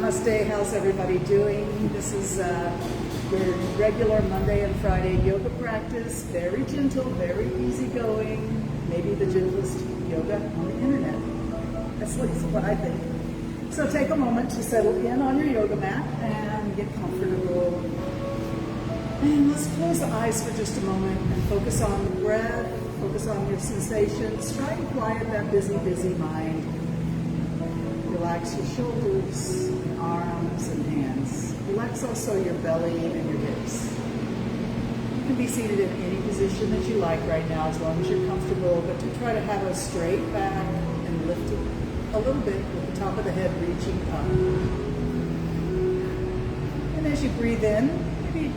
Namaste, how's everybody doing? This is your regular Monday and Friday yoga practice. Very gentle, very easygoing. Maybe the gentlest yoga on the internet. That's what I think. So take a moment to settle in on your yoga mat and get comfortable. And let's close the eyes for just a moment and focus on the breath, focus on your sensations. Try and quiet that busy, busy mind. Relax your shoulders, arms, and hands. Relax also your belly and your hips. You can be seated in any position that you like right now as long as you're comfortable, but to try to have a straight back and lift it a little bit with the top of the head reaching up. And as you breathe in, maybe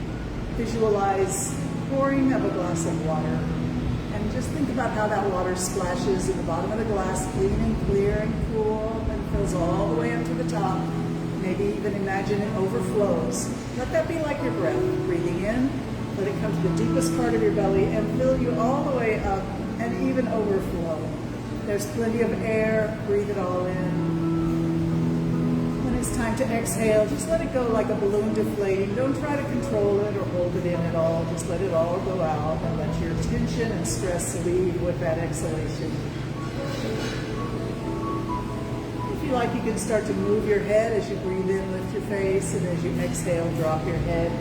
visualize pouring of a glass of water. And just think about how that water splashes in the bottom of the glass, clean and clear and cool, and fills all the way up to the top. Maybe even imagine it overflows. Let that be like your breath. Breathing in, let it come to the deepest part of your belly and fill you all the way up and even overflow. There's plenty of air. Breathe it all in. When it's time to exhale, just let it go like a balloon deflating. Don't try to control it or hold it in at all. Just let it all go out and let your tension and stress leave with that exhalation. If you like, you can start to move your head as you breathe in, lift your face, and as you exhale, drop your head.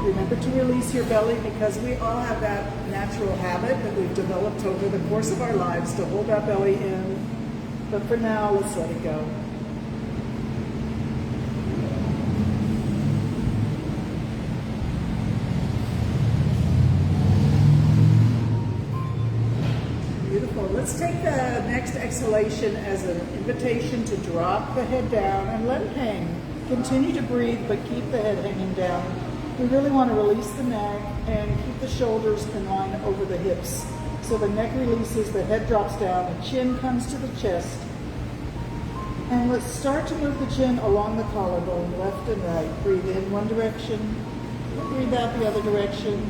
Remember to release your belly because we all have that natural habit that we've developed over the course of our lives to hold our belly in. But for now, let's let it go. Beautiful. Let's take the next exhalation as an invitation to drop the head down and let it hang. Continue to breathe, but keep the head hanging down. We really want to release the neck and keep the shoulders in line over the hips. So the neck releases, the head drops down, the chin comes to the chest. And let's start to move the chin along the collarbone, left and right. Breathe in one direction, breathe out the other direction.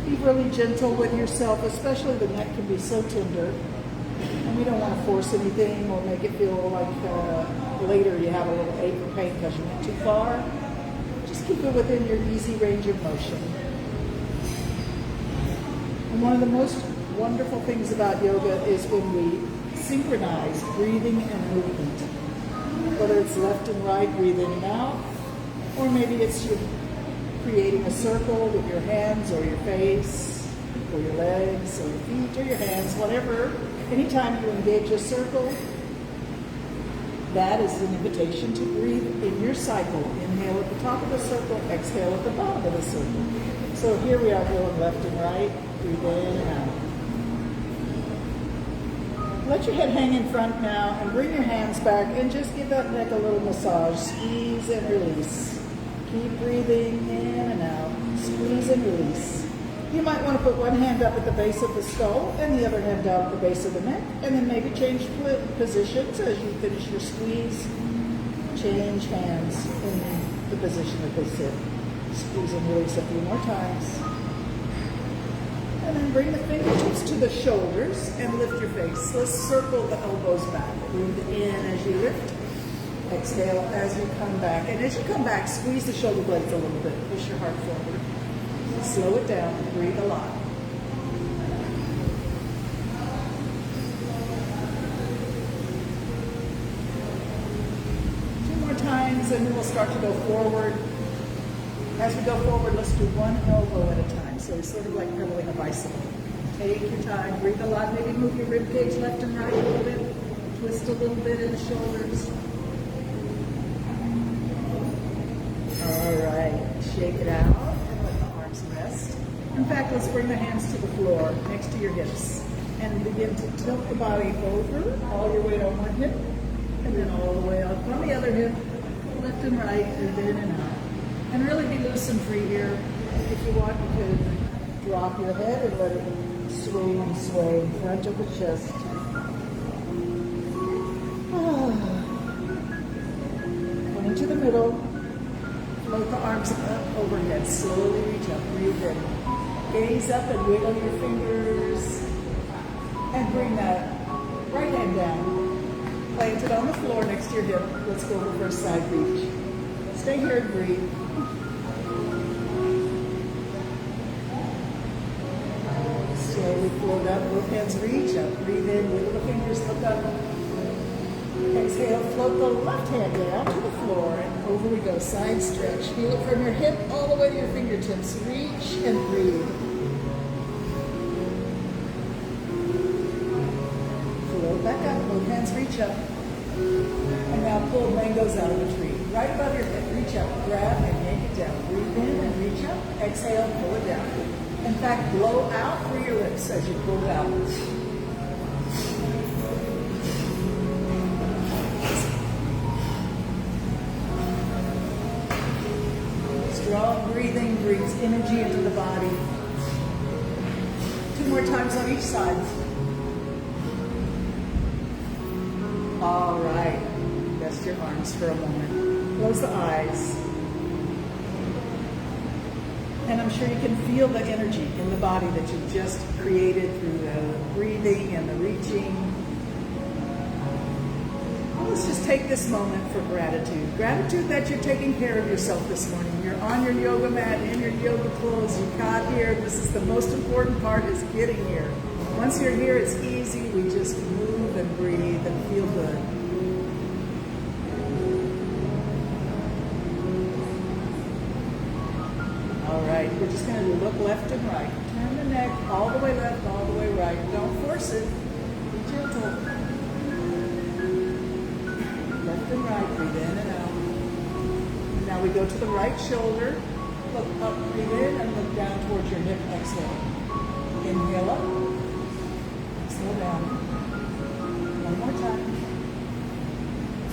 Be really gentle with yourself, especially the neck can be so tender. And we don't want to force anything or make it feel like later you have a little ache or pain because you went too far. Just keep it within your easy range of motion. And one of the most wonderful things about yoga is when we synchronize breathing and movement. Whether it's left and right, breathe in and out, or maybe it's you creating a circle with your hands or your face, or your legs, or your feet, or your hands, whatever. Anytime you engage a circle, that is an invitation to breathe in your cycle. Inhale at the top of the circle, exhale at the bottom of the circle. So here we are going left and right, breathe in and out. Let your head hang in front now and bring your hands back and just give that neck a little massage. Squeeze and release. Keep breathing in and out. Squeeze and release. You might want to put one hand up at the base of the skull and the other hand down at the base of the neck, and then maybe change positions as you finish your squeeze. Change hands in the position that they sit. Squeeze and release a few more times. And then bring the fingertips to the shoulders and lift your face. Let's circle the elbows back. Breathe in as you lift. Exhale as you come back. And as you come back, squeeze the shoulder blades a little bit. Push your heart forward. Slow it down. Breathe a lot. Two more times and then we'll start to go forward. As we go forward, let's do one elbow at a time. So it's sort of like pedaling a bicycle. Take your time, breathe a lot. Maybe move your rib cage left and right a little bit. Twist a little bit in the shoulders. All right, shake it out and let the arms rest. In fact, let's bring the hands to the floor next to your hips and begin to tilt the body over, all your weight on one hip, and then all the way up on the other hip, left and right, and in and out. And really be loose and free here. If you want, you could drop your head and let it swing and sway in front of the chest. Going to the middle. Float the arms up overhead. Slowly reach up. Breathe in. Gaze up and wiggle your fingers. And bring that right hand down. Planted Sit on the floor next to your hip. Let's go over for a side reach. Stay here and breathe. Slowly float up, both hands reach up. Breathe in, wiggle the fingers, look up. Exhale, float the left hand down to the floor, and over we go. Side stretch. Feel it from your hip all the way to your fingertips. Reach and breathe. Float back up, both hands reach up. And now pull mangoes out of the tree. Right above your head, reach up, grab and yank it down. Breathe in and reach up. Exhale, pull it down. In fact, blow out through your lips as you pull it out. Strong breathing brings energy into the body. 2 more times on each side. All right. Rest your arms for a moment. Close the eyes. And I'm sure you can feel the energy in the body that you just created through the breathing and the reaching. Well, let's just take this moment for gratitude. Gratitude that you're taking care of yourself this morning. You're on your yoga mat, in your yoga clothes, you got here. This is the most important part, is getting here. Once you're here, it's easy. We just move and breathe and feel good. All right, we're just going to look left and right. Turn the neck all the way left, all the way right. Don't force it. Be gentle. Left and right, breathe in and out. Now we go to the right shoulder. Look up, breathe in, and look down towards your hip. Exhale. Inhale up. Exhale down. One more time.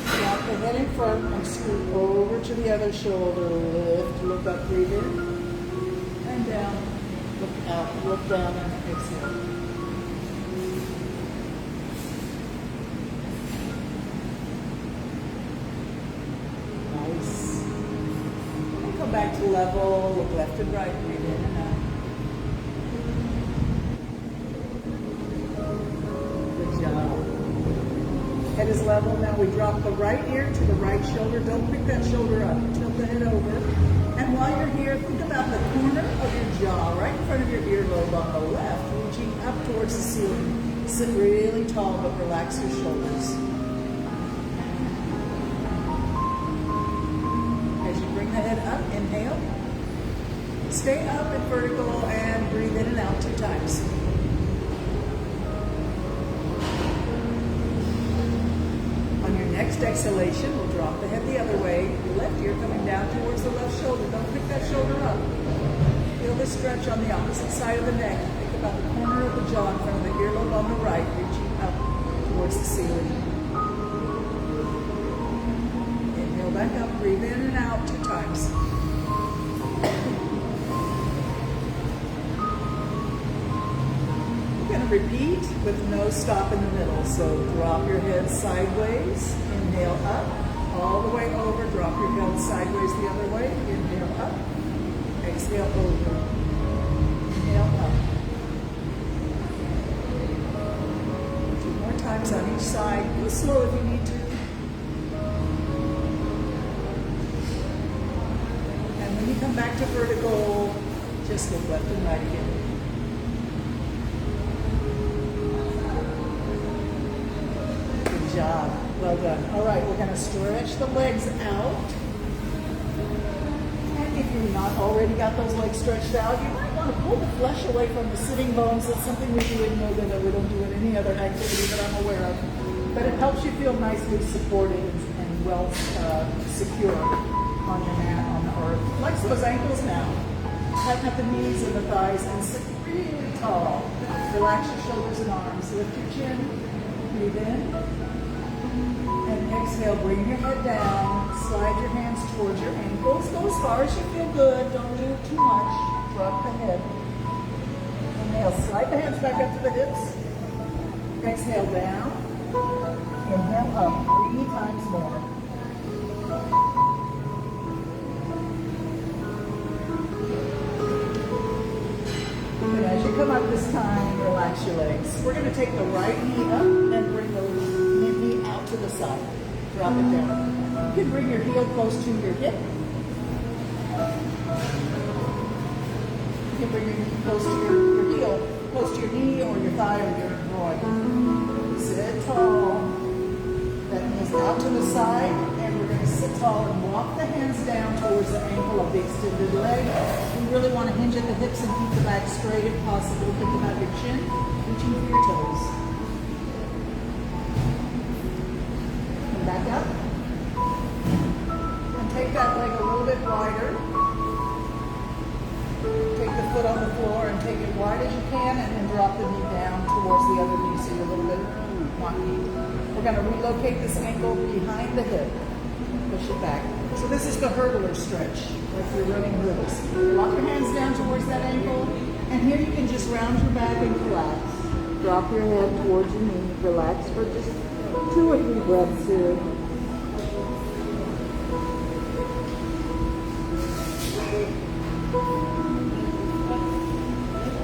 Drop the head in front and scoot over to the other shoulder. Lift, look up, breathe in. And down, look out, look down, and exhale. Nice. And come back to level, look left and right, breathe in and out. Good job. Head is level. Now we drop the right ear to the right shoulder. Don't pick that shoulder up. Tilt the head over. And while you're here, think about the corner of your jaw, right in front of your earlobe on the left, reaching up towards the ceiling. Sit really tall, but relax your shoulders. As you bring the head up, inhale. Stay up at vertical and breathe in and out 2 times. On your next exhalation, we'll drop the head the other way. Left ear coming down towards the left shoulder. Don't pick that shoulder up. Feel the stretch on the opposite side of the neck. Think about the corner of the jaw in front of the earlobe on the right, reaching up towards the ceiling. Inhale back up, breathe in and out 2 times. We're going to repeat with no stop in the middle. So drop your head sideways, inhale up. All the way over, drop your head sideways the other way. Inhale up, exhale over. Inhale up. 2 more times on each side. Go slow if you need to. And when you come back to vertical, just look left and right again. Good job. Well done. All right, we're going to stretch the legs out. And if you've not already got those legs stretched out, you might want to pull the flesh away from the sitting bones. That's something we do in yoga that we don't do in any other activity that I'm aware of. But it helps you feel nicely supported and well secure on your mat, on the earth. Flex those ankles now. Tighten up the knees and the thighs and sit really tall. Relax your shoulders and arms. Lift your chin. Breathe in. And exhale, bring your head down, slide your hands towards your ankles. Go as far as you feel good. Don't do too much. Drop the head. Inhale, slide the hands back up to the hips. Exhale down. Inhale up 3 times more. And as you come up this time, relax your legs. We're going to take the right knee up and bring the knee out to the side. drop it down. You can bring your heel close to your hip. You can bring your knee close to your heel, close to your knee or your thigh or your groin. Sit tall. That knees out to the side, and we're going to sit tall and walk the hands down towards the ankle of the extended leg. We really want to hinge at the hips and keep the back straight if possible. Think about your chin, reaching for your toes. Come back up. And take that leg a little bit wider. Take the foot on the floor and take it wide as you can, and then drop the knee down towards the other knee so you're a little bit wonky. We're going to relocate this ankle behind the hip. Push it back. So this is the hurdler stretch, like you're running hurdles. Lock your hands down towards that ankle, and here you can just round your back and relax. Drop your head towards your knee. Relax for just 2 or 3 breaths here.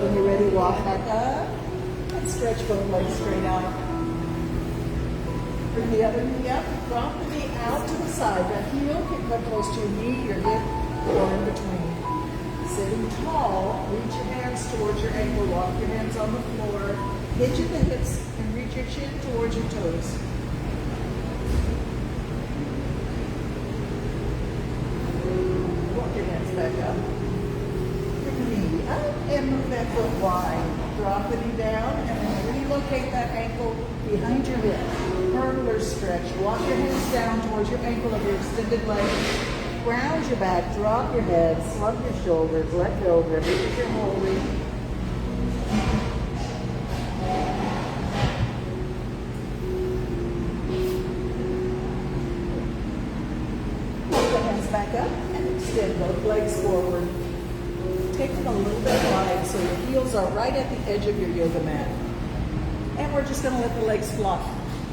When you're ready, walk back up and stretch both legs straight out. Bring the other knee up, drop the knee out to the side. That heel can come close to your knee, your hip, or in between. Sitting tall, reach your hands towards your ankle, walk your hands on the floor, hinge at the hips, and reach your chin towards your toes. Walk your hands back up. Bring the knee up and move that foot wide. Drop the knee down and then relocate that ankle behind your hip. Hurdler stretch. Walk your hands down towards your ankle of your extended leg. Ground your back, drop your head, slump your shoulders, let go of everything you're holding. Put the hands back up and extend both legs forward. Take them a little bit wide so your heels are right at the edge of your yoga mat. And we're just going to let the legs flop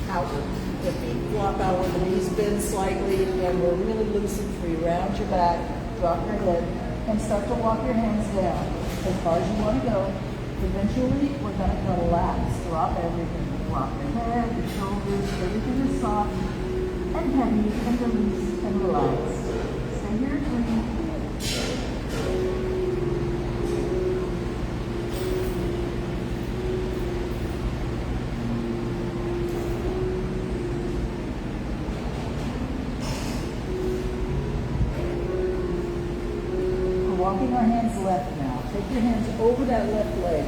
outward. The feet flop outward, the knees bend slightly, and we're really loose and free. Round your back, drop your head, and start to walk your hands down as far as you want to go. Eventually, we're going to relax. Drop everything. Drop your head, your shoulders, everything is soft and heavy and release and relax. Stay here, breathe. Walking our hands left now. Take your hands over that left leg.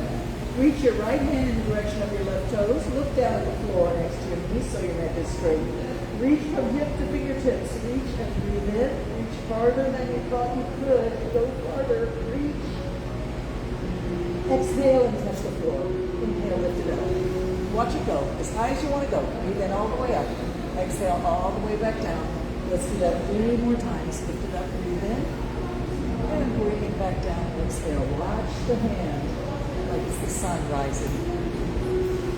Reach your right hand in the direction of your left toes. Look down at the floor next to your knees so your neck is straight. Reach from hip to fingertips. Reach and breathe in. Reach farther than you thought you could. Go farther. Reach. Exhale and touch the floor. Inhale, lift it up. Watch it go as high as you want to go. Breathe in all the way up. Exhale all the way back down. Let's do that 3 more times. Lift it up, breathe in. And bring it back down. Exhale. Watch the hand like it's the sun rising.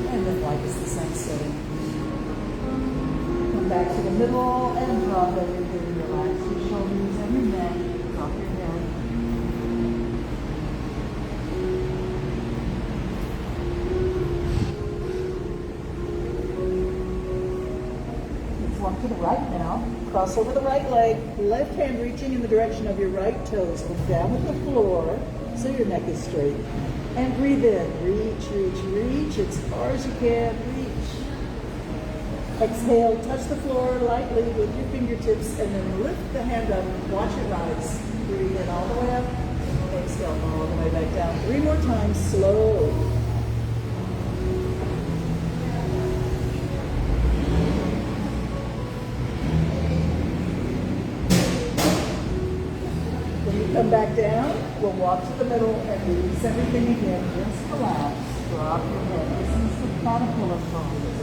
And then like it's the sun setting. Come back to the middle and drop everything. Relax your shoulders and your neck. Drop your head. Let's walk to the right now. Cross over the right leg, left hand reaching in the direction of your right toes. Look down at the floor so your neck is straight. And breathe in. Reach, reach, reach as far as you can. Reach. Exhale, touch the floor lightly with your fingertips and then lift the hand up. Watch it rise. Breathe in all the way up. Exhale all the way back down. 3 more times, slow. Come back down, we'll walk to the middle and release everything again. Just relax, drop your head. This is the caterpillar pose.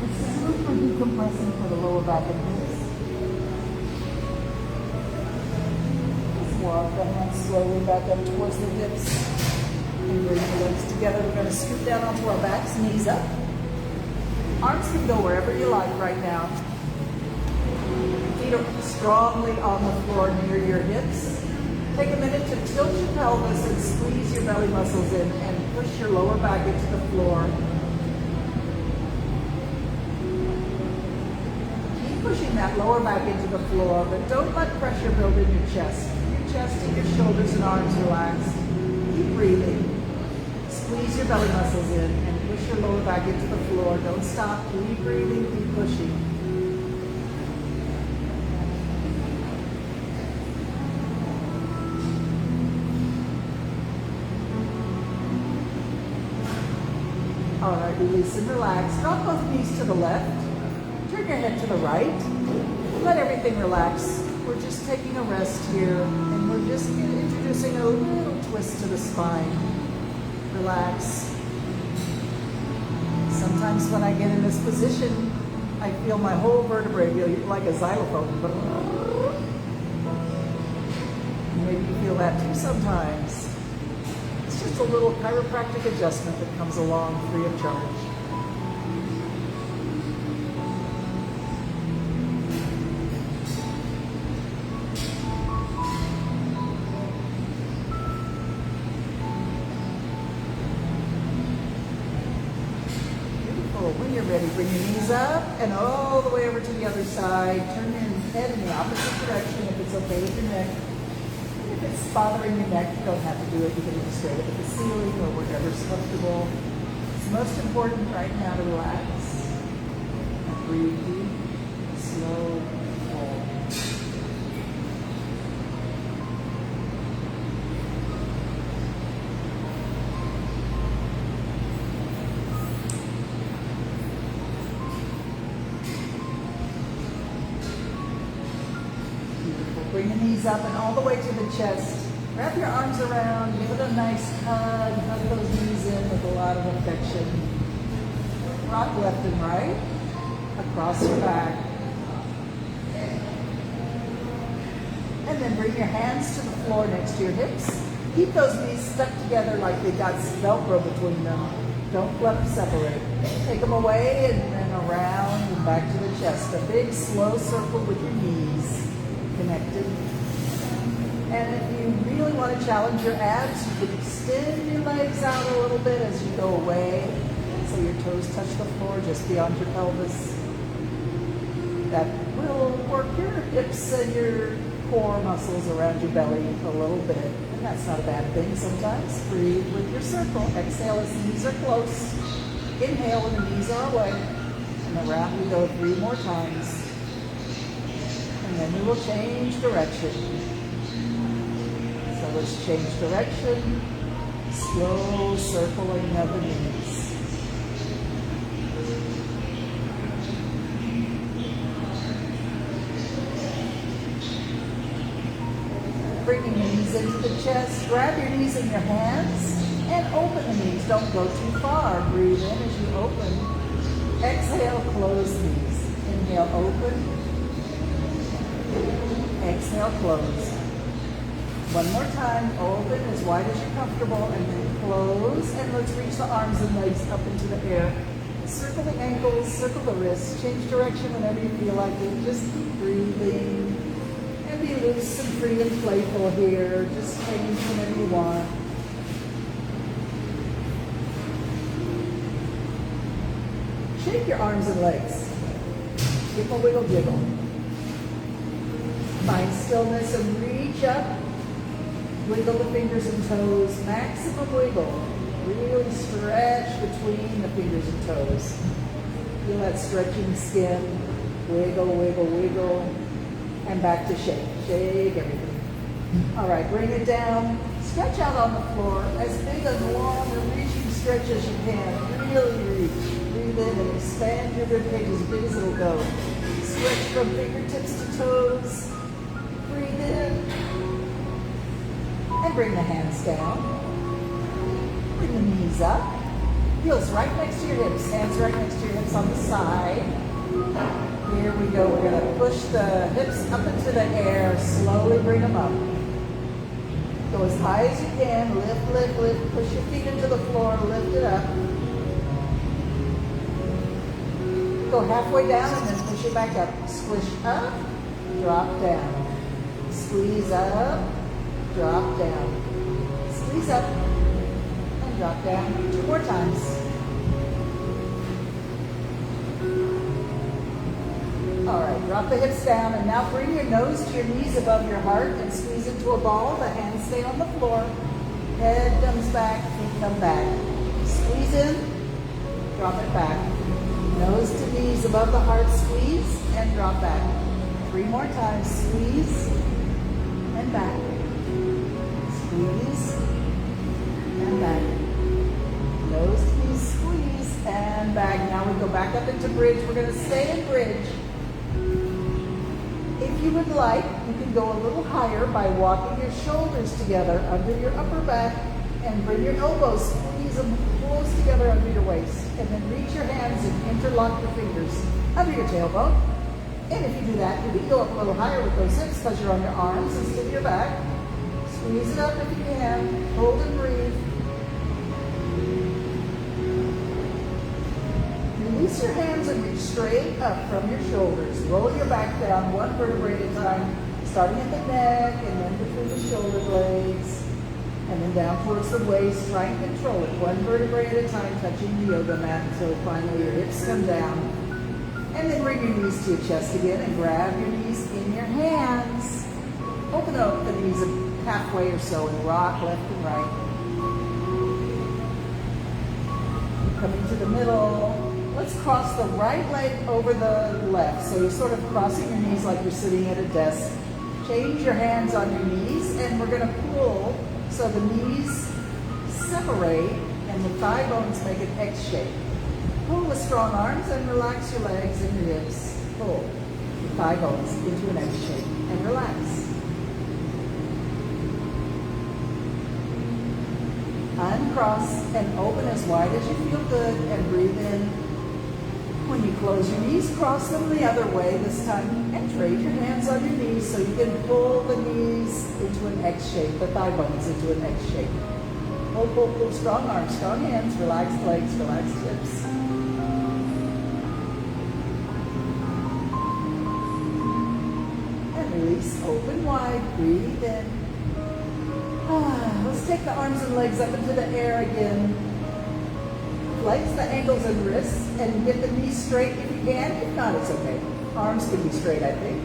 It's super decompressing for the lower back and hips. Just walk the hands slowly back up towards the hips and bring the legs together. We're going to scoot down onto our backs, knees up. Arms can go wherever you like right now. Feet are strongly on the floor near your hips. Take a minute to tilt your pelvis and squeeze your belly muscles in and push your lower back into the floor. Keep pushing that lower back into the floor, but don't let pressure build in your chest. Your chest and your shoulders and arms relaxed. Keep breathing. Squeeze your belly muscles in and push your lower back into the floor. Don't stop. Keep breathing. Keep pushing. All right, release and relax. Drop both knees to the left. Turn your head to the right. Let everything relax. We're just taking a rest here, and we're just introducing a little twist to the spine. Relax. Sometimes when I get in this position, I feel my whole vertebrae like a xylophone. Maybe you feel that too sometimes. It's just a little chiropractic adjustment that comes along free of charge. When you're ready, bring your knees up and all the way over to the other side. Turn your head in the opposite direction if it's okay with your neck. If it's bothering your neck, you don't have to do it. You can look straight up at the ceiling or whatever's comfortable. It's most important right now to relax. And breathe deep, slow, full. Bring the knees up and all the way to the chest. Wrap your arms around, give it a nice hug, hug those knees in with a lot of affection. Rock left and right, across your back. And then bring your hands to the floor next to your hips. Keep those knees stuck together like they got Velcro between them. Don't let them separate. Take them away and then around and back to the chest. A big slow circle with your knees connected. And if you really want to challenge your abs, you can extend your legs out a little bit as you go away, so your toes touch the floor just beyond your pelvis. That will work your hips and your core muscles around your belly a little bit, and that's not a bad thing sometimes. Breathe with your circle. Exhale as the knees are close. Inhale when the knees are away, and around we go 3 more times. And then we will change direction. So let's change direction. Slow circling of the knees. Bringing your knees into the chest. Grab your knees in your hands and open the knees. Don't go too far. Breathe in as you open. Exhale, close knees. Inhale, open. Exhale, close. One more time, open as wide as you're comfortable, and then close. And let's reach the arms and legs up into the air. Circle the ankles, circle the wrists, change direction whenever you feel like it. Just keep breathing. And be loose and free and playful here. Just change whenever you want. Shake your arms and legs. Give them a wiggle jiggle. Find stillness and reach up. Wiggle the fingers and toes. Maximum wiggle. Really stretch between the fingers and toes. Feel that stretching skin. Wiggle, wiggle, wiggle. And back to shake. Shake everything. All right, bring it down. Stretch out on the floor. As big and long and reaching stretch as you can. Really reach. Breathe in and expand your ribcage as big as it'll go. Stretch from fingertips to toes. Breathe in. And bring the hands down. Bring the knees up. Heels right next to your hips. Hands right next to your hips on the side. Here we go. We're going to push the hips up into the air. Slowly bring them up. Go as high as you can. Lift, lift, lift. Push your feet into the floor. Lift it up. Go halfway down and then push it back up. Squish up. Drop down. Squeeze up. Drop down. Squeeze up. And drop down. 2 more times. All right, drop the hips down and now bring your nose to your knees above your heart and squeeze into a ball. The hands stay on the floor. Head comes back, feet come back. Squeeze in, drop it back. Nose to knees above the heart, squeeze and drop back. 3 more times, squeeze and back. Squeeze and back. Nose to knees, squeeze and back. Now we go back up into bridge. We're going to stay in bridge. If you would like, you can go a little higher by walking your shoulders together under your upper back and bring your elbows, squeeze them close together under your waist. And then reach your hands and interlock your fingers under your tailbone. And if you do that, you can go up a little higher with those hips because you're on your arms instead of your back. Squeeze it up if you can. Hold and breathe. Release your hands and reach straight up from your shoulders. Roll your back down 1 vertebrae at a time, starting at the neck and then between the shoulder blades. And then down towards the waist. Try and control it 1 vertebrae at a time, touching the yoga mat until finally your hips come down. And then bring your knees to your chest again and grab your knees in your hands. Open up the knees halfway or so and rock left and right. Coming to the middle. Let's cross the right leg over the left. So you're sort of crossing your knees like you're sitting at a desk. Change your hands on your knees and we're going to pull so the knees separate and the thigh bones make an X shape. Pull with strong arms and relax your legs and your hips. Pull the thigh bones into an X shape and relax. Uncross and open as wide as you feel good and breathe in. When you close your knees, cross them the other way this time and trade your hands on your knees so you can pull the knees into an X shape, the thigh bones into an X shape. Pull, pull, pull, strong arms, strong hands, relaxed legs, relaxed hips. And release, open wide, breathe in. Let's take the arms and legs up into the air again. Flex the ankles and wrists and get the knees straight if you can. If not, it's okay. Arms can be straight, I think.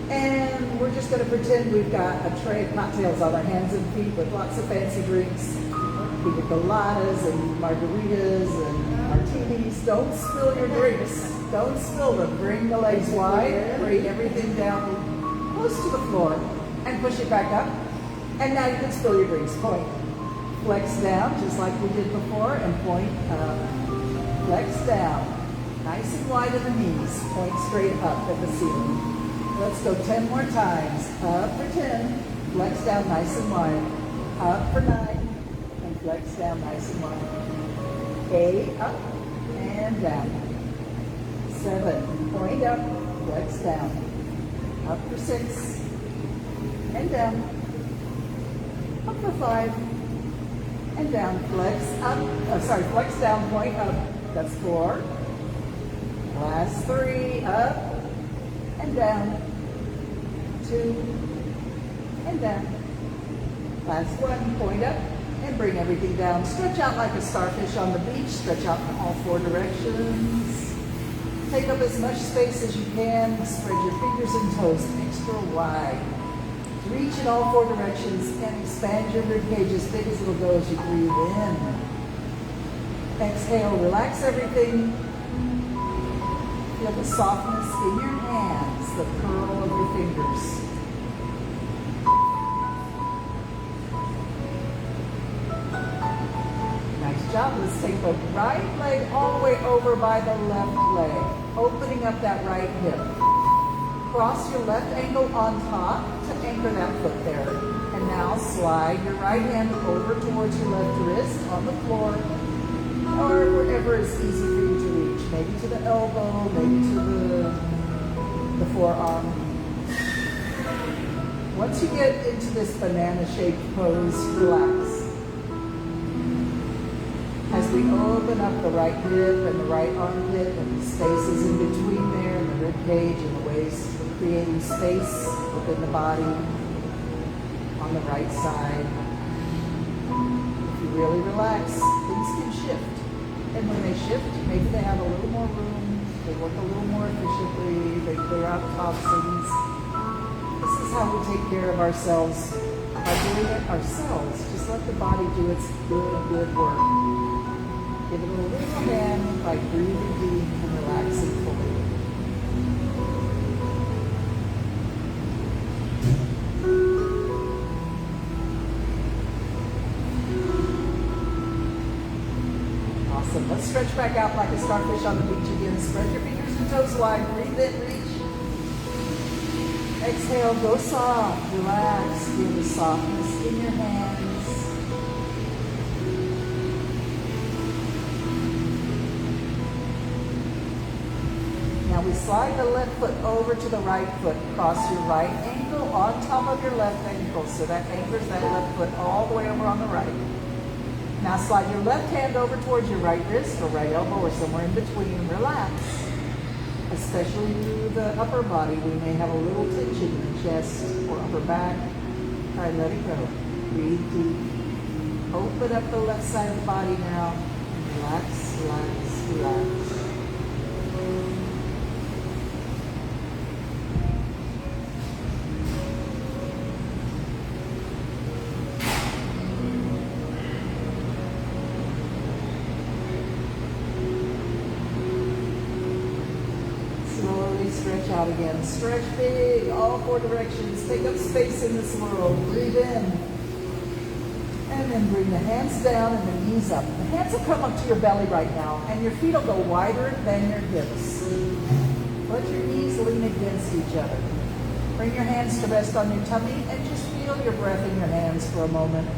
And we're just going to pretend we've got a tray of cocktails on our hands and feet with lots of fancy drinks. Pina coladas and margaritas and martinis. Don't spill your drinks. Don't spill them. Bring the legs wide. Bring everything down close to the floor and push it back up. And now you can spill your drinks. Point. Flex down, just like we did before, and point up. Flex down. Nice and wide in the knees. Point straight up at the ceiling. Let's go 10 more times. Up for 10. Flex down nice and wide. Up for 9. And flex down nice and wide. 8. Up and down. 7. Point up. Flex down. Up for 6. And down. Up for 5. And down, flex up, flex down, point up, that's 4. Last 3, up and down, 2, and down. Last 1, point up and bring everything down. Stretch out like a starfish on the beach, stretch out in all 4 directions. Take up as much space as you can, spread your fingers and toes extra wide. Reach in all 4 directions and expand your ribcage as big as it'll go as you breathe in. Exhale, relax everything. Feel the softness in your hands, the curl of your fingers. Nice job. Let's take the right leg all the way over by the left leg, opening up that right hip. Cross your left ankle on top to anchor that foot there. And now slide your right hand over towards your left wrist on the floor or wherever is easy for you to reach. Maybe to the elbow, maybe to the forearm. Once you get into this banana-shaped pose, relax. As we open up the right hip and the right armpit and the spaces in between there and the rib cage and the waist, creating space within the body on the right side. If you really relax, things can shift. And when they shift, maybe they have a little more room, they work a little more efficiently, they out toxins. This is how we take care of ourselves by doing it ourselves. Just let the body do its good work. Give it a little hand by breathing deep and relaxing fully. Awesome. Let's stretch back out like a starfish on the beach again. Spread your fingers and toes wide. Breathe in, reach. Exhale, go soft, relax. Feel the softness in your hands. Now we slide the left foot over to the right foot. Cross your right ankle on top of your left ankle. So that anchors that left foot all the way over on the right. Now slide your left hand over towards your right wrist or right elbow or somewhere in between. Relax. Especially through the upper body, we may have a little tension in the chest or upper back. All right, let it go. Breathe deep. Open up the left side of the body now. Relax, relax, relax. Stretch out again. Stretch big, all four directions. Take up space in this world. Breathe in. And then bring the hands down and the knees up. The hands will come up to your belly right now, and your feet will go wider than your hips. Let your knees lean against each other. Bring your hands to rest on your tummy, and just feel your breath in your hands for a moment.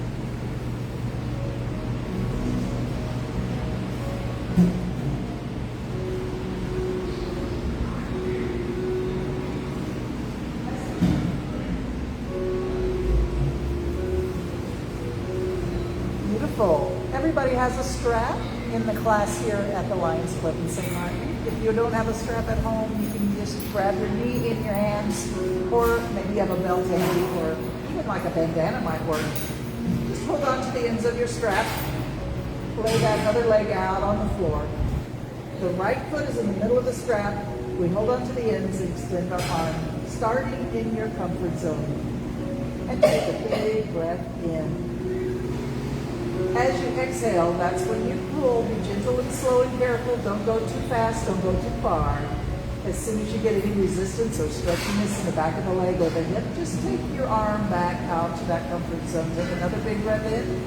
Everybody has a strap in the class here at the Lions Club in St. Martin. If you don't have a strap at home, you can just grab your knee in your hands, or maybe you have a belt handy, or even like a bandana might work. Just hold on to the ends of your strap. Lay that other leg out on the floor. The right foot is in the middle of the strap. We hold on to the ends and extend our arm, starting in your comfort zone. And take a big breath in. As you exhale, that's when you pull. Be gentle and slow and careful. Don't go too fast. Don't go too far. As soon as you get any resistance or stretchiness in the back of the leg or the hip, just take your arm back out to that comfort zone. Take another big breath in.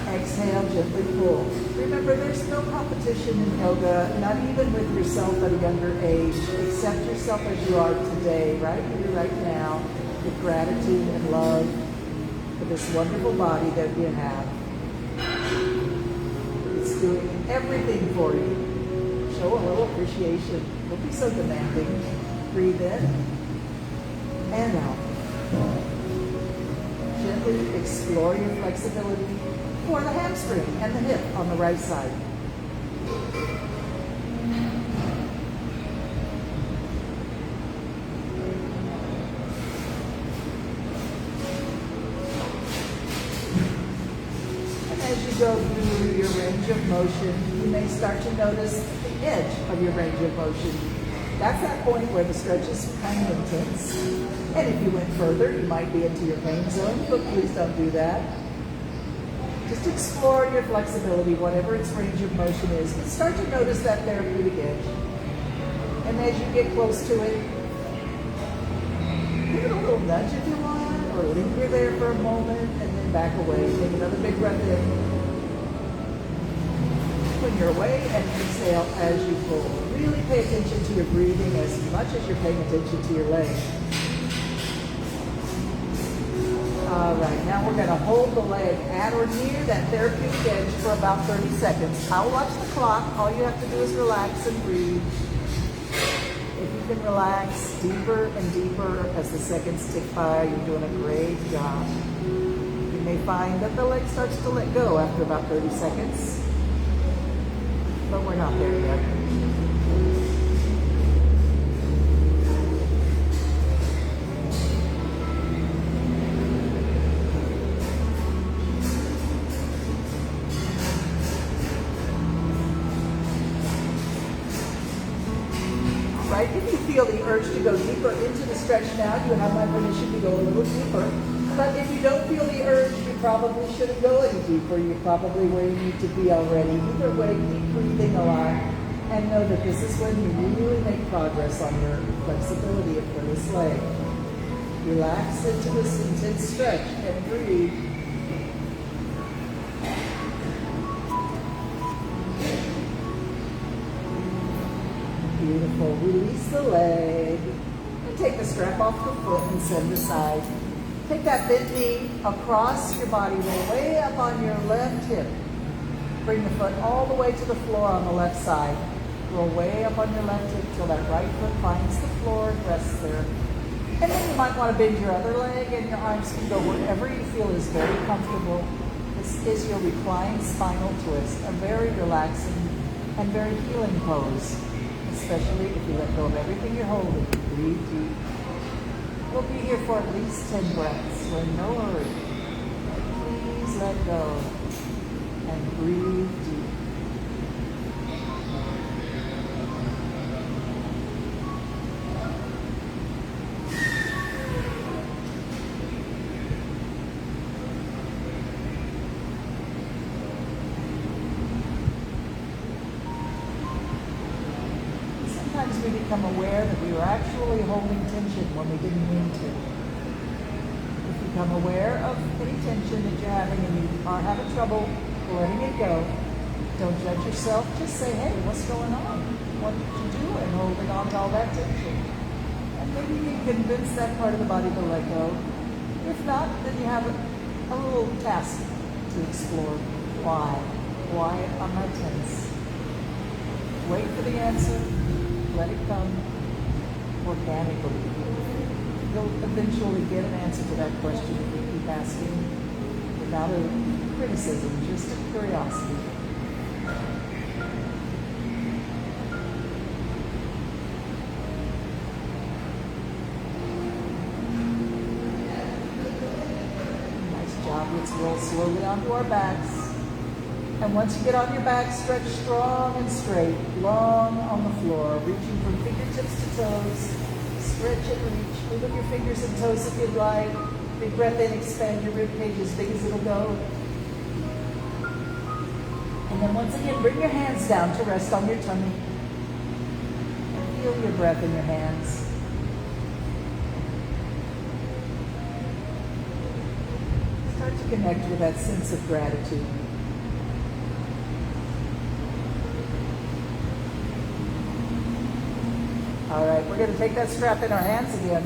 Exhale, gently pull. Remember, there's no competition in yoga, not even with yourself at a younger age. Accept yourself as you are today, right here, right now, with gratitude and love for this wonderful body that you have. It's doing everything for you. Show a little appreciation. Don't be so demanding. Breathe in and out. Gently explore your flexibility for the hamstring and the hip on the right side. As you go through your range of motion, you may start to notice the edge of your range of motion. That's that point where the stretch is kind of intense. And if you went further, you might be into your pain zone, but please don't do that. Just explore your flexibility, whatever its range of motion is, but start to notice that therapeutic edge. And as you get close to it, give it a little nudge if you want, or linger there for a moment, and then back away. Take another big breath in. When you're away, and exhale as you pull. Really pay attention to your breathing as much as you're paying attention to your legs. All right, now we're going to hold the leg at or near that therapeutic edge for about 30 seconds. I'll watch the clock. All you have to do is relax and breathe. If you can relax deeper and deeper as the seconds tick by, you're doing a great job. You may find that the leg starts to let go after about 30 seconds, but we're not there yet. Right? If you feel the urge to go deeper into the stretch now, you have my permission to go a little deeper. But if you don't feel the urge, you probably shouldn't go any deeper. You're probably where you need to be already. Either way, keep breathing a lot and know that this is when you really make progress on your flexibility for this leg. Relax into this intense stretch and breathe. Beautiful. Release the leg. And take the strap off the foot and send aside. Take that bent knee across your body, roll way up on your left hip. Bring the foot all the way to the floor on the left side. Roll way up on your left hip till that right foot finds the floor and rests there. And then you might want to bend your other leg and your arms can go wherever you feel is very comfortable. This is your reclined spinal twist, a very relaxing and very healing pose, especially if you let go of everything you're holding. Breathe deep. We'll be here for at least 10 breaths. We're in no hurry. Please let go and breathe deep. Sometimes we become aware that we were actually holding tension when we didn't mean to. If you become aware of any tension that you're having and you are having trouble letting it go, don't judge yourself. Just say, hey, what's going on? What did you do in holding on to all that tension? And maybe you can convince that part of the body to let go. If not, then you have a little task to explore. Why? Why am I tense? Wait for the answer. Let it come organically. You'll eventually get an answer to that question if you keep asking without a criticism, just a curiosity. Nice job. Let's roll slowly onto our backs. And once you get on your back, stretch strong and straight, long on the floor, reaching from fingertips to toes. Stretch and reach. Move your fingers and toes if you'd like. Big breath in, expand your rib cage as big as it'll go. And then once again, bring your hands down to rest on your tummy. And feel your breath in your hands. Start to connect with that sense of gratitude. All right, we're going to take that strap in our hands again.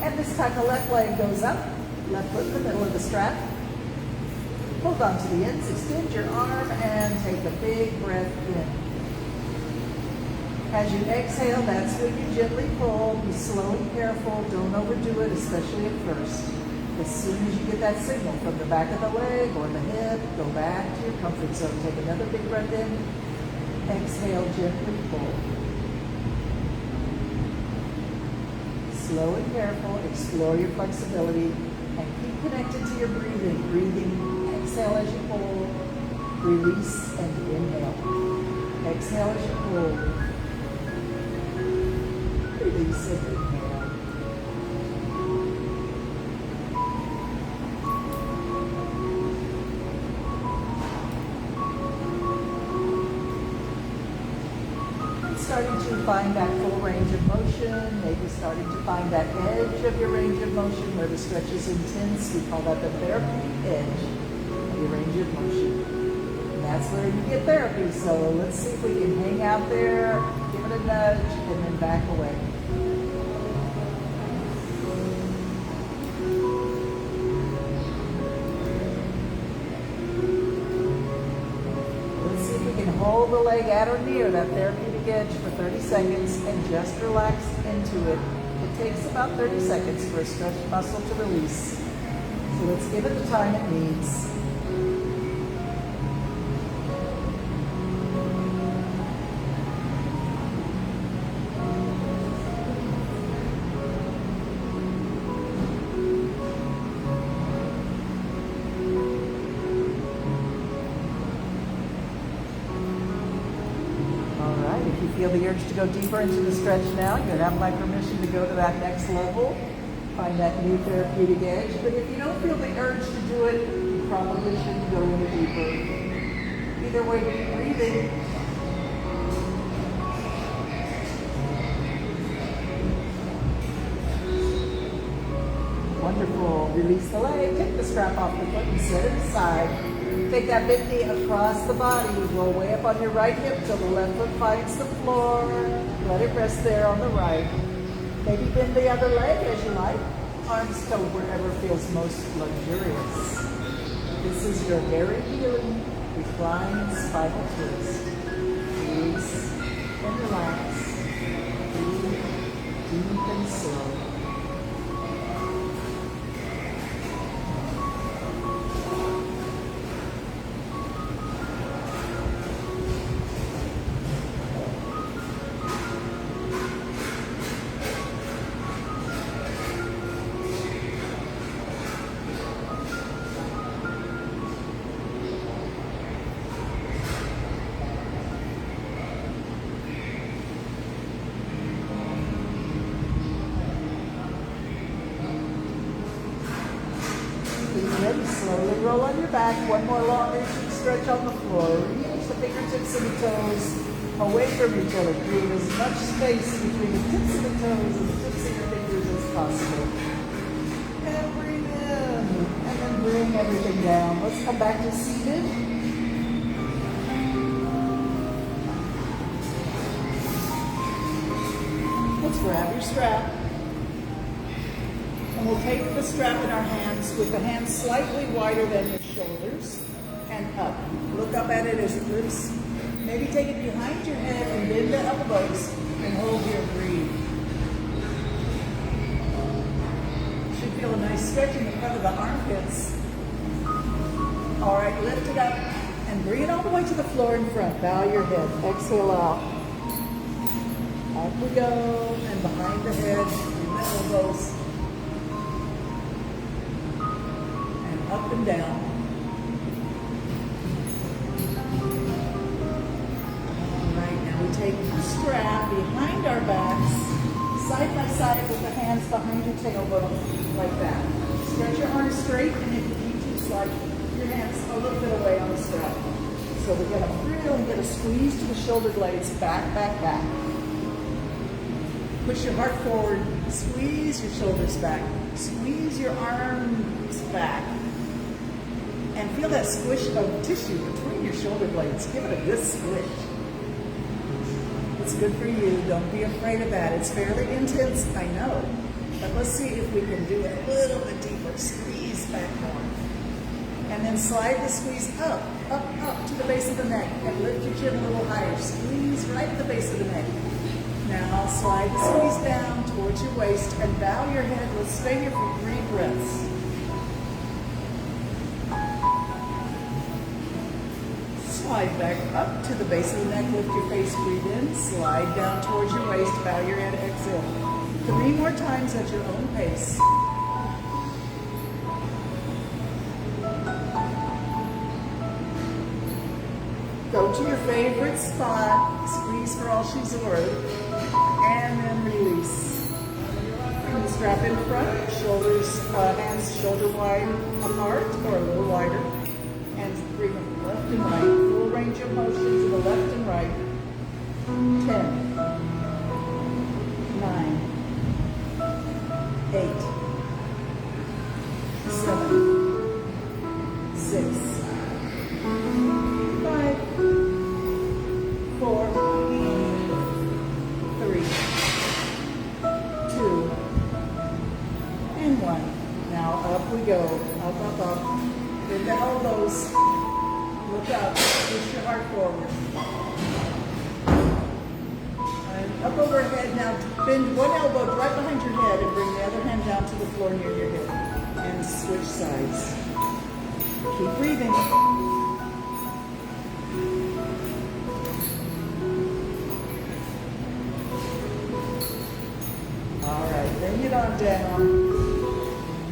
And this time the left leg goes up, left foot in the middle of the strap. Hold on to the ends, extend your arm, and take a big breath in. As you exhale, that's when you gently pull. Be slow and careful. Don't overdo it, especially at first. As soon as you get that signal from the back of the leg or the hip, go back to your comfort zone. Take another big breath in. Exhale, gently pull. Slow and careful, explore your flexibility, and keep connected to your breathing. Breathing, exhale as you pull, release and inhale. Exhale as you pull, release and inhale. Starting to find that full range of motion, maybe starting to find that edge of your range of motion where the stretch is intense. We call that the therapeutic edge of your range of motion. And that's where you get therapy. So let's see if we can hang out there, give it a nudge, and then back away. Let's see if we can hold the leg at or near that therapeutic edge for 30 seconds and just relax into it. It takes about 30 seconds for a stretched muscle to release. So let's give it the time it needs. Feel the urge to go deeper into the stretch now. You have my permission to go to that next level. Find that new therapeutic edge. But if you don't feel the urge to do it, you probably shouldn't go any deeper. Either way, keep breathing. Wonderful. Release the leg. Take the strap off the foot and set it aside. Take that big knee across the body. Roll way up on your right hip till the left foot finds the floor. Let it rest there on the right. Maybe bend the other leg as you like. Arms go wherever feels most luxurious. This is your very healing reclined spinal twist. Release and relax. Breathe deep and slow. Ready, slowly roll on your back. One more long reaching stretch on the floor. Reach the fingertips and the toes away from each other. Create as much space between the tips of the toes and the tips of your fingers as possible. And breathe in. And then bring everything down. Let's come back to seated. Let's grab your strap. And we'll take the strap in our hands with the hands slightly wider than your shoulders and up. Look up at it as it lifts. Maybe take it behind your head and bend the elbows and hold here and breathe. You should feel a nice stretch in the front of the armpits. All right, lift it up and bring it all the way to the floor in front. Bow your head. Exhale out. Up we go, and behind the head, bring the elbows. Up and down. All right, now we take the strap behind our backs, side by side with the hands behind your tailbone, like that. Stretch your arms straight, and if you need to, slide your hands a little bit away on the strap. So we're going to really get a squeeze to the shoulder blades, back, back, back. Push your heart forward, squeeze your shoulders back, squeeze your arms back. And feel that squish of tissue between your shoulder blades. Give it a good squish. It's good for you. Don't be afraid of that. It's fairly intense, I know. But let's see if we can do it a little bit deeper. Squeeze back more. And then slide the squeeze up, up, up to the base of the neck. And lift your chin a little higher. Squeeze right at the base of the neck. Now slide the squeeze down towards your waist and bow your head. Let's stay here for 3 breaths. Slide back up to the base of the neck, lift your face, breathe in, slide down towards your waist, bow your head, exhale. 3 more times at your own pace. Go to your favorite spot, squeeze for all she's worth, and then release. Bring the strap in front, shoulders, hands shoulder wide apart or a little wider, and bring them left and right. Full range of motion to the left and right. 10, 9, 8, 7, 6, 5, 4, 3, 2, and 1. Now up we go. Up, up, up. Bend the elbows. Look up. Push your heart forward. And up overhead. Now bend one elbow right behind your head and bring the other hand down to the floor near your head. And switch sides. Keep breathing. All right, bring it on down.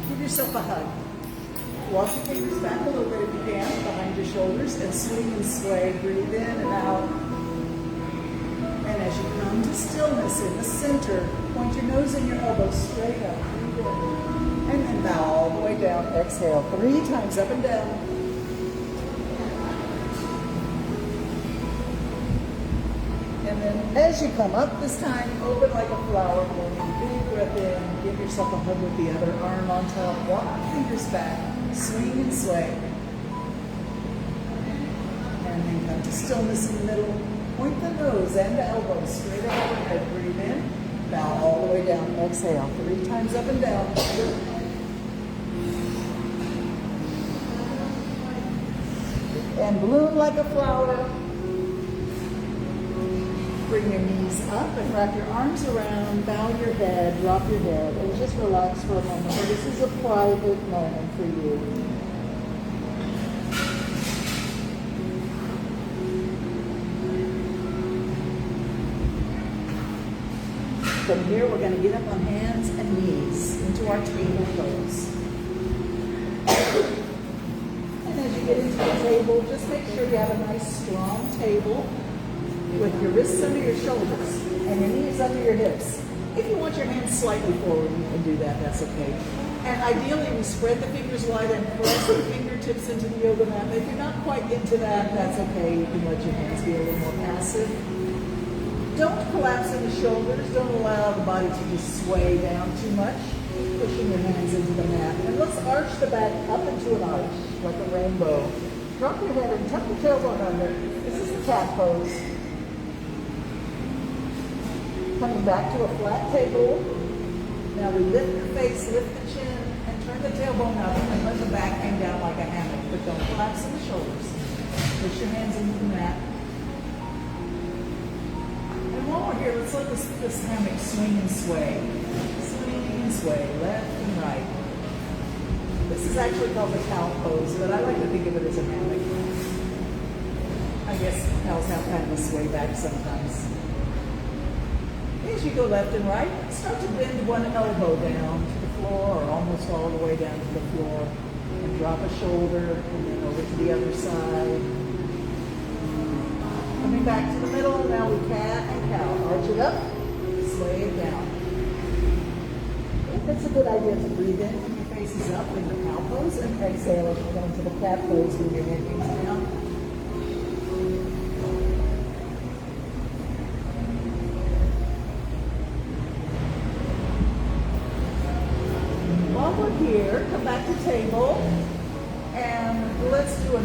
Give yourself a hug. Walk your fingers back a little bit if you can, behind your shoulders, and swing and sway. Breathe in and out. And And as you come to stillness in the center, point your nose and your elbows straight up. And then bow all the way down. Exhale 3 times up and down. And then as you come up this time, open like a flower, blowing big breath in. Give yourself a hug with the other arm on top. Walk your fingers back. Swing and sway. And then come to stillness in the middle. Point the nose and the elbows straight overhead. Breathe in. Bow all the way down. Exhale 3 times up and down. And bloom like a flower. Bring your knees up and wrap your arms around, bow your head, drop your head, and just relax for a moment. This is a private moment for you. From here, we're going to get up on hands and knees into our table pose. And as you get into the table, just make sure you have a nice strong table with your wrists under your shoulders and your knees under your hips. If you want your hands slightly forward, you can do that, that's okay. And ideally, we spread the fingers wide and press the fingertips into the yoga mat. If you're not quite into that, that's okay. You can let your hands be a little more passive. Don't collapse in the shoulders. Don't allow the body to just sway down too much. Keep pushing your hands into the mat. And let's arch the back up into an arch, like a rainbow. Drop your head and tuck your tailbone under. This is the cat pose. Coming back to a flat table. Now we lift the face, lift the chin, and turn the tailbone up and let the back hang down like a hammock. But don't collapse in the shoulders. Push your hands into the mat. And while we're here, let's let this hammock swing and sway. Swing and sway, left and right. This is actually called the cow pose, but I like to think of it as a hammock. I guess cows have kind of a sway back sometimes. As you go left and right, start to bend one elbow down to the floor or almost all the way down to the floor. And drop a shoulder and then over to the other side. Coming back to the middle, now we cat and cow. Arch it up, sway it down. It's a good idea to breathe in when your face is up in the cow pose and exhale as you go into the cat pose with your head hangs down. Here, come back to table, and let's do a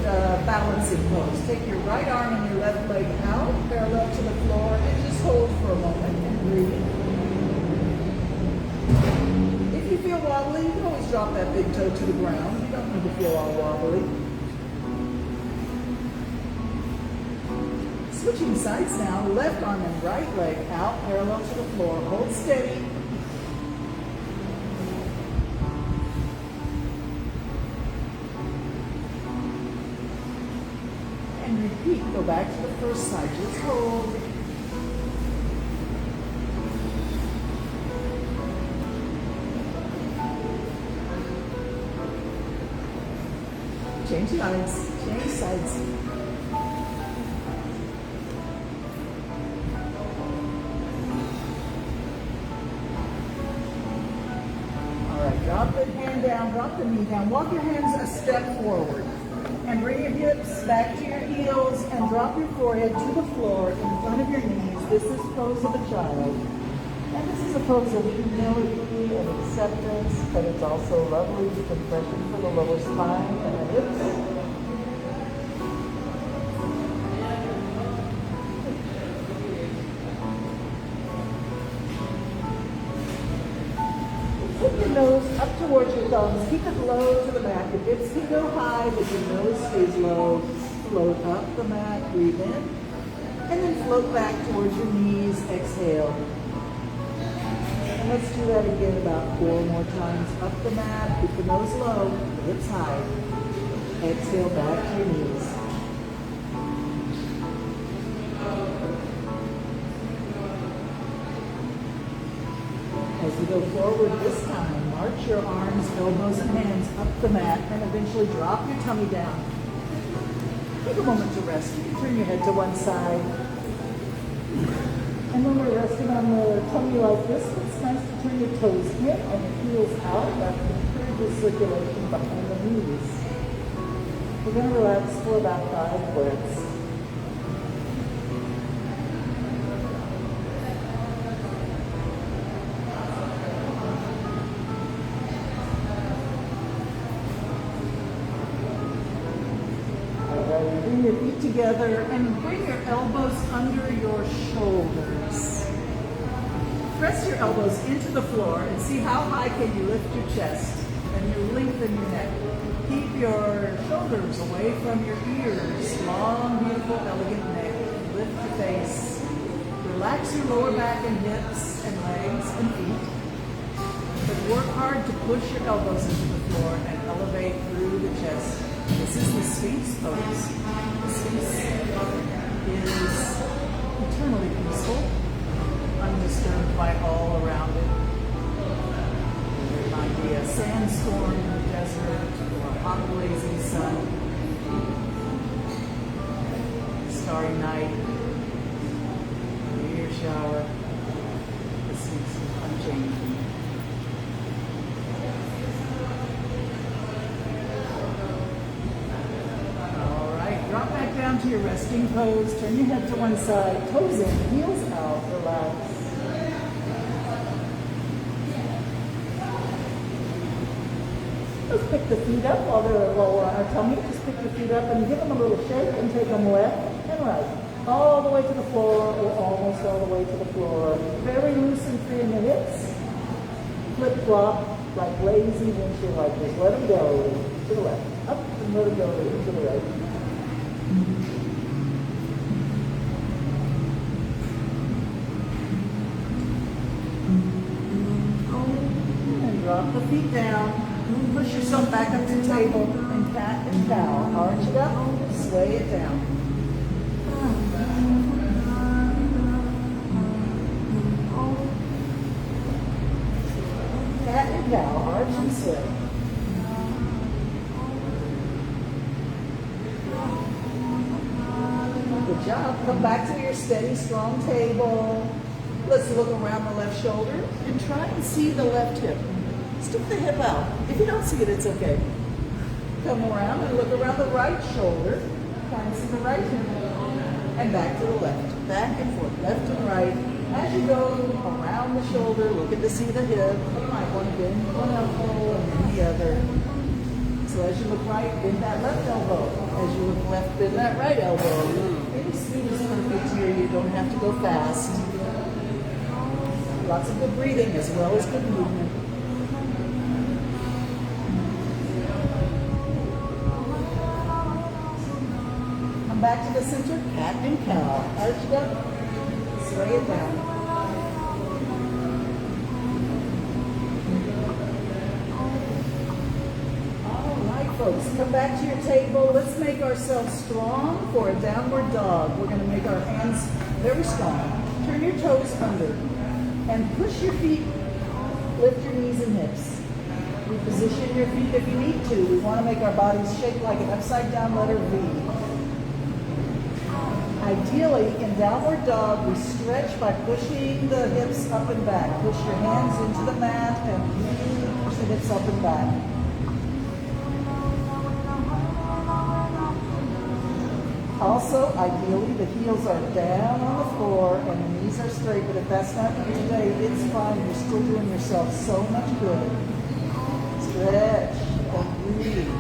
balancing pose. Take your right arm and your left leg out, parallel to the floor, and just hold for a moment and breathe. If you feel wobbly, you can always drop that big toe to the ground. You don't need to feel all wobbly. Switching sides now, left arm and right leg out, parallel to the floor. Hold steady. Repeat, go back to the first side, just hold. Change sides, change sides. All right, drop the hand down, drop the knee down. Walk your hands a step forward. And bring your hips back to your heels and drop your forehead to the floor in front of your knees. This is pose of a child. And this is a pose of humility and acceptance, but it's also lovely compression for the lower spine and the hips. Keep your nose up towards your thumbs. Keep it low to the mat. Your hips can go high, but your nose stays low. Float up the mat. Breathe in. And then float back towards your knees. Exhale. And let's do that again about 4 more times. Up the mat. Keep the nose low. The hips high. Exhale back to your knees. As you go forward this time, march your arms, elbows, and hands up the mat, and eventually drop your tummy down. Take a moment to rest. You can turn your head to one side. And when we're resting on the tummy like this, it's nice to turn your toes in and your heels out. That encourages circulation behind the knees. We're going to relax for about 5 breaths. Bring your feet together and bring your elbows under your shoulders. Press your elbows into the floor and see how high can you lift your chest and you lengthen your neck. Keep your shoulders away from your ears. Long, beautiful, elegant neck. Lift your face. Relax your lower back and hips and legs and feet. But work hard to push your elbows into the floor and elevate through the chest. This is the Sphinx pose. The Sphinx is eternally peaceful, undisturbed by all around it. It might be a sandstorm in the desert or a hot blazing sun, starry night, meteor shower. The Sphinx is unchanging. Drop back down to your resting pose. Turn your head to one side. Toes in, heels out. Relax. Let's pick the feet up while they're lower on our tummy. Just pick the feet up and give them a little shake and take them left and right. All the way to the floor or almost all the way to the floor. Very loose and free in the hips. Flip-flop like lazy windshield wipers. Let them go to the left. Up and let them go to the right. And drop the feet down. Push yourself back up to the table and cat and cow. Arch it up, sway it down. Cat and cow, arch and sway. Good job. Come back to your steady, strong table. Let's look around the left shoulder and try and see the left hip. Stick the hip out. If you don't see it, it's okay. Come around and look around the right shoulder. Try and see the right hip. And back to the left. Back and forth, left and right. As you go around the shoulder, looking to see the hip, you might want to bend one elbow and then the other. So as you look right, bend that left elbow. As you look left, bend that right elbow. Maybe speed is perfect here. You don't have to go fast. Lots of good breathing as well as good movement. Come back to the center, cat and cow. Arch it up, sway it down. Folks, come back to your table. Let's make ourselves strong for a downward dog. We're going to make our hands very strong. Turn your toes under and push your feet. Lift your knees and hips. Reposition your feet if you need to. We want to make our bodies shape like an upside down letter V. Ideally, in downward dog, we stretch by pushing the hips up and back. Push your hands into the mat and push the hips up and back. Also, ideally, the heels are down on the floor and the knees are straight, but if that's not you today, it's fine. You're still doing yourself so much good. Stretch and breathe.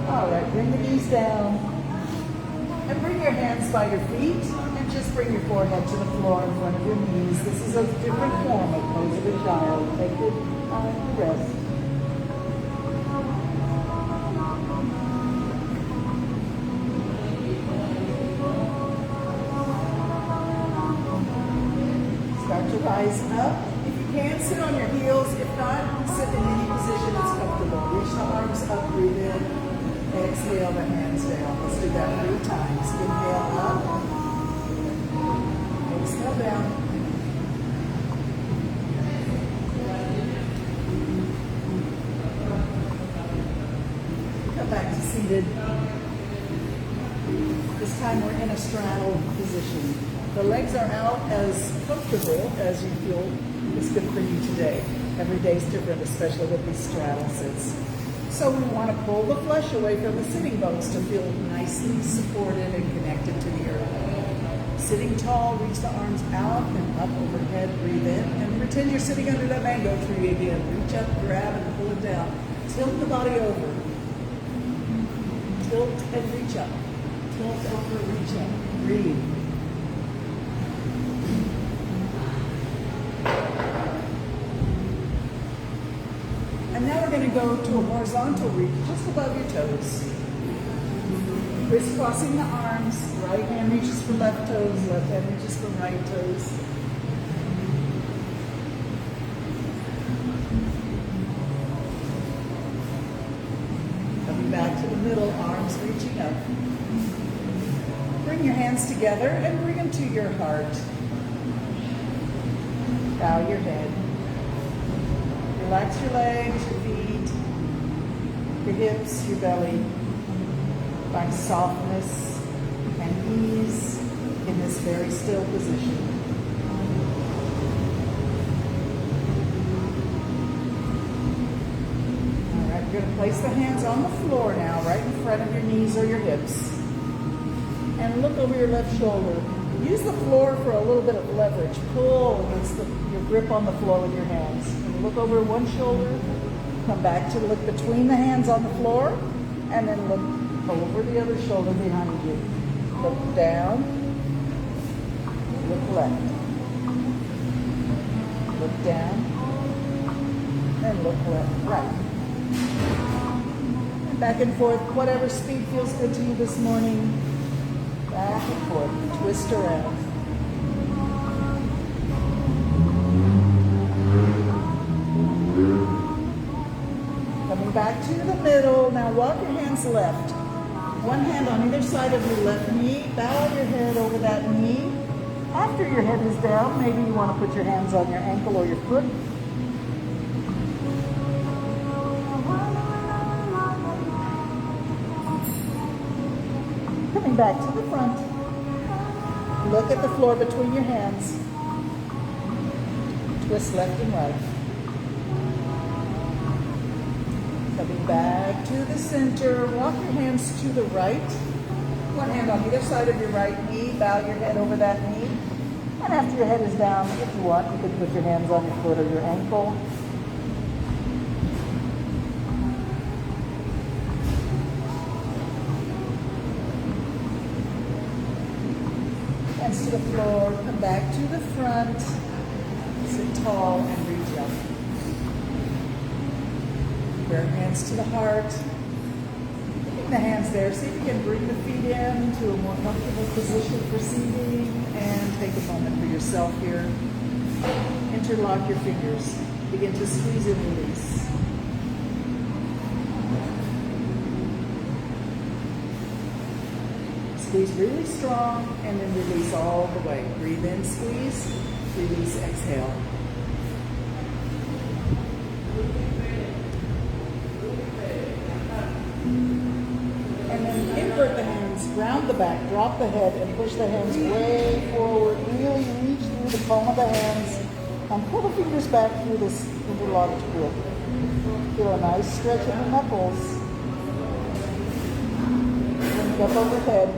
All right, bring the knees down and bring your hands by your feet and just bring your forehead to the floor in front of your knees. This is a different form of pose of a child. Take good time to rest. Start to rise up. If you can, sit on your heels. If not, sit in any position that's comfortable. Reach the arms up, breathe in. Exhale the hands down. Let's do that 3 times. Inhale up. Exhale down. Come back to seated. This time we're in a straddle position. The legs are out as comfortable as you feel is good for you today. Every day is different, especially with these straddle sits. So we want to pull the flesh away from the sitting bones to feel nicely supported and connected to the earth. Sitting tall, reach the arms out and up overhead, breathe in, and pretend you're sitting under that mango tree again. Reach up, grab, and pull it down. Tilt the body over. Tilt and reach up. Tilt over, reach up. Breathe. And now we're going to go to a horizontal reach just above your toes. Crisscrossing the arms. Right hand reaches for left toes, left hand reaches for right toes. Coming back to the middle, arms reaching up. Bring your hands together and bring them to your heart. Bow your head. Relax your legs, your feet, your hips, your belly. Find softness and ease in this very still position. All right, you're going to place the hands on the floor now, right in front of your knees or your hips. And look over your left shoulder. Use the floor for a little bit of leverage. Pull against your grip on the floor with your hands. And look over one shoulder. Come back to look between the hands on the floor. And then look over the other shoulder behind you. Look down. Look left. Look down. And look left, right. And back and forth, whatever speed feels good to you this morning. Back and forth, twist around. Coming back to the middle. Now walk your hands left. One hand on either side of your left knee. Bow your head over that knee. After your head is down, maybe you want to put your hands on your ankle or your foot. Coming back to the front. Look at the floor between your hands. Twist left and right. Coming back to the center. Walk your hands to the right. One hand on either side of your right knee. Bow your head over that knee. And after your head is down, if you want, you can put your hands on your foot or your ankle. Hands to the floor. Come back to the front. Sit tall and reach up. Bring hands to the heart. Keep the hands there. See if you can bring the feet in to a more comfortable position for seating. And take a moment for yourself here. Interlock your fingers. Begin to squeeze and release. Squeeze really strong and then release all the way. Breathe in, squeeze, release, exhale. And then invert the hands, round the back, drop the head, and push the hands way forward. Really reach through the palm of the hands and pull the fingers back through this interlocked grip. Feel a nice stretch in the knuckles. Bring it up overhead.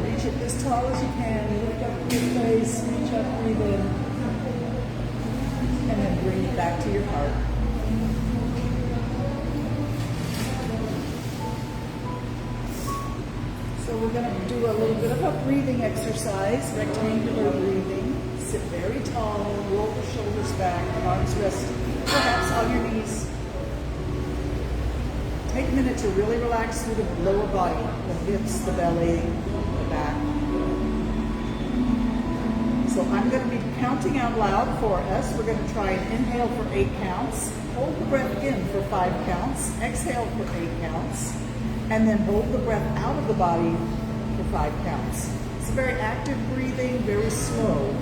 Reach it as tall as you can. Lift up your face, reach up, breathe in. And then bring it back to your heart. So we're going to do a little bit of a breathing exercise, rectangular breathing. Sit very tall, roll the shoulders back, arms rest perhaps on your knees. Take a minute to really relax through the lower body, the hips, the belly, the back. So I'm going to be counting out loud for us. We're going to try and inhale for 8 counts, hold the breath in for 5 counts, exhale for 8 counts, and then hold the breath out of the body for 5 counts. It's very active breathing, very slow.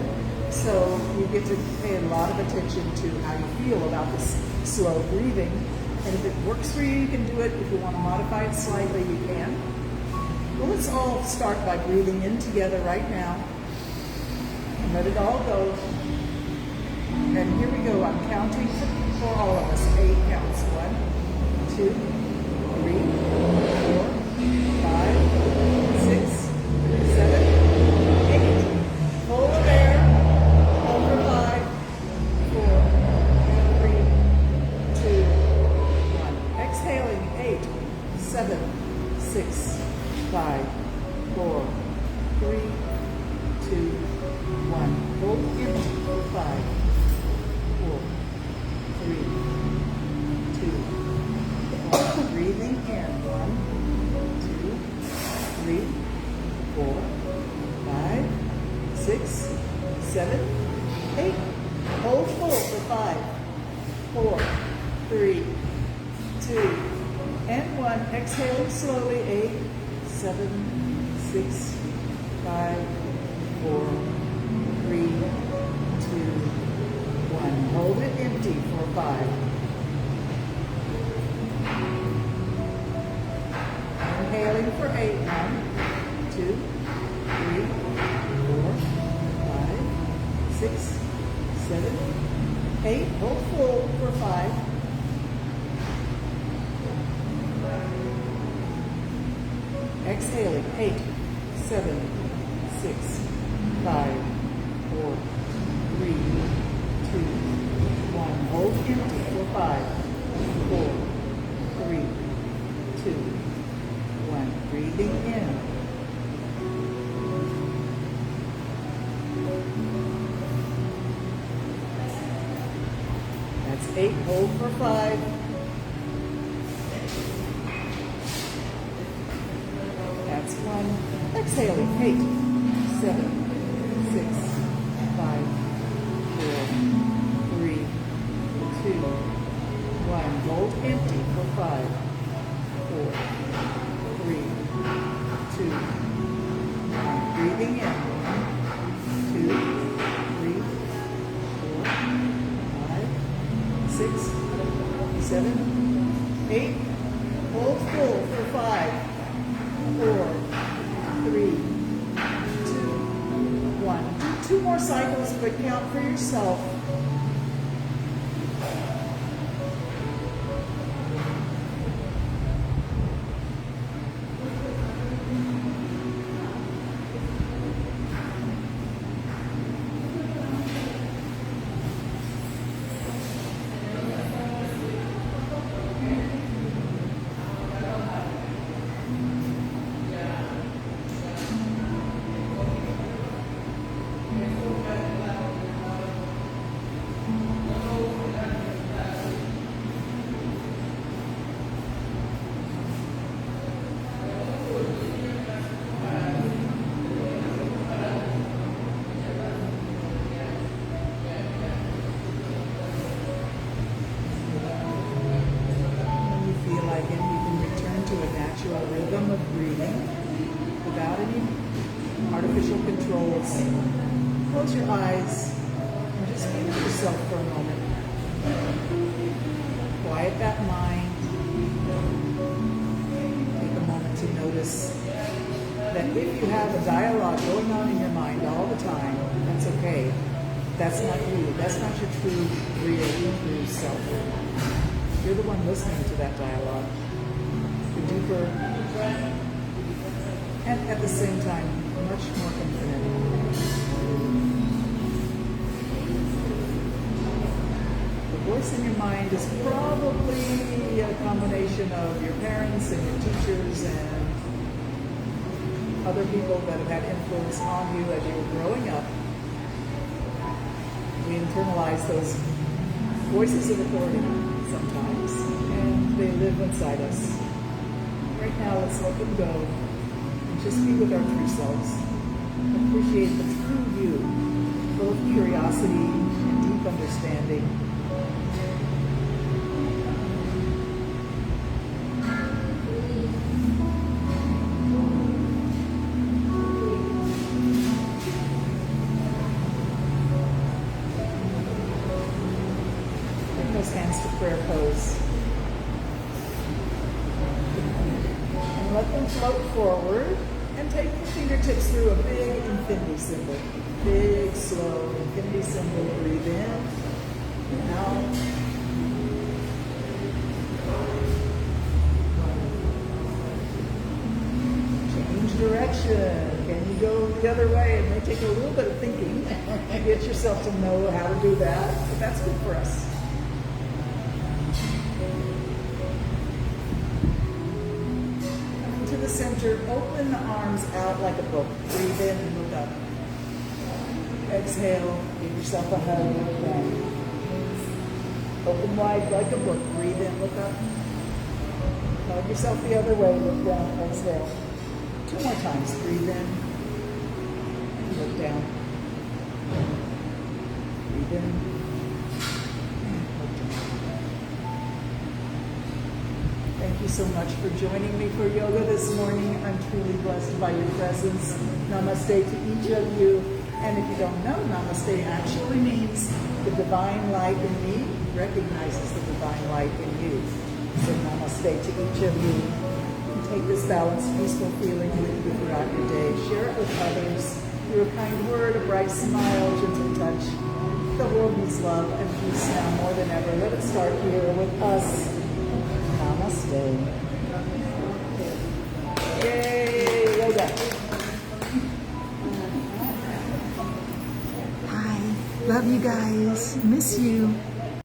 So you get to pay a lot of attention to how you feel about this slow breathing. And if it works for you, you can do it. If you want to modify it slightly, you can. Well, let's all start by breathing in together right now. And let it all go. And here we go. I'm counting for all of us. 8 counts. 1, 2, 3, 4, 5, 6, 7, 8. Hold there. Hold for 5, 4, 3, 2, 1. Exhaling. 8, 7, 6, 5, 4, 3, 2, 1. Hold empty for 5, 4, 3, 2, 1. Breathing in. 1, 2, 3, 4, 5, 6, 7, 8. Hold full for 5, 4, 3, 2, and 1. Exhale slowly. 8, 7, 6, 5, 4, 3, 2, 1. Hold it empty for 5. Inhaling for 8. 1, 2, 3, 4, 5, 6, 7, 8. Hold full for 5. Exhaling. 8, 7, 6, 5, 4, 3, 2, 1. Hold empty for 5, 4, 3, 2, 1. Breathing in. That's 8. Hold for 5. That's 1. Exhaling. 8, 7, 6, 5, 4, 3, 2, 1. Hold empty for 5, 4, 3, 2, 1. Breathing in. 2, 3, 4, 5, 6, 7, 8. Hold full for 5, 4, 3, 2, 1. Do 2 more cycles, but count for yourself. Rhythm of breathing without any artificial controls. Close your eyes and just be with yourself for a moment. Quiet that mind. Take a moment to notice that if you have a dialogue going on in your mind all the time, that's okay. That's not you. That's not your true, real, true self. You're the one listening to that dialogue. Deeper, and at the same time, much more infinite. The voice in your mind is probably a combination of your parents and your teachers and other people that have had influence on you as you were growing up. We internalize those voices of authority sometimes, and they live inside us. Right now, let's let them go and just be with our true selves. Appreciate the true you, full of curiosity and deep understanding. Bring those hands to prayer pose. let them float forward, and take your fingertips through a big infinity symbol. Big, slow infinity symbol. Breathe in and out. Change direction. Can you go the other way? It may take a little bit of thinking and get yourself to know how to do that, but that's good for us. Come to the center, open the arms out like a book. Breathe in and look up. Exhale, give yourself a hug, look down. Open wide like a book. Breathe in, look up. Hug yourself the other way, look down, exhale. 2 more times. Breathe in. And look down. Breathe in. And look down. Thank you so much for joining me for yoga this morning. I'm truly blessed by your presence. Namaste to each of you. And if you don't know, Namaste actually means the divine light in me recognizes the divine light in you. So Namaste to each of you. Take this balanced, peaceful feeling with you throughout your day. Share it with others through a kind word, a bright smile, gentle touch. The world needs love and peace now more than ever. Let it start here with us. Namaste. Yay, yoga. Hi. Love you guys. Miss you.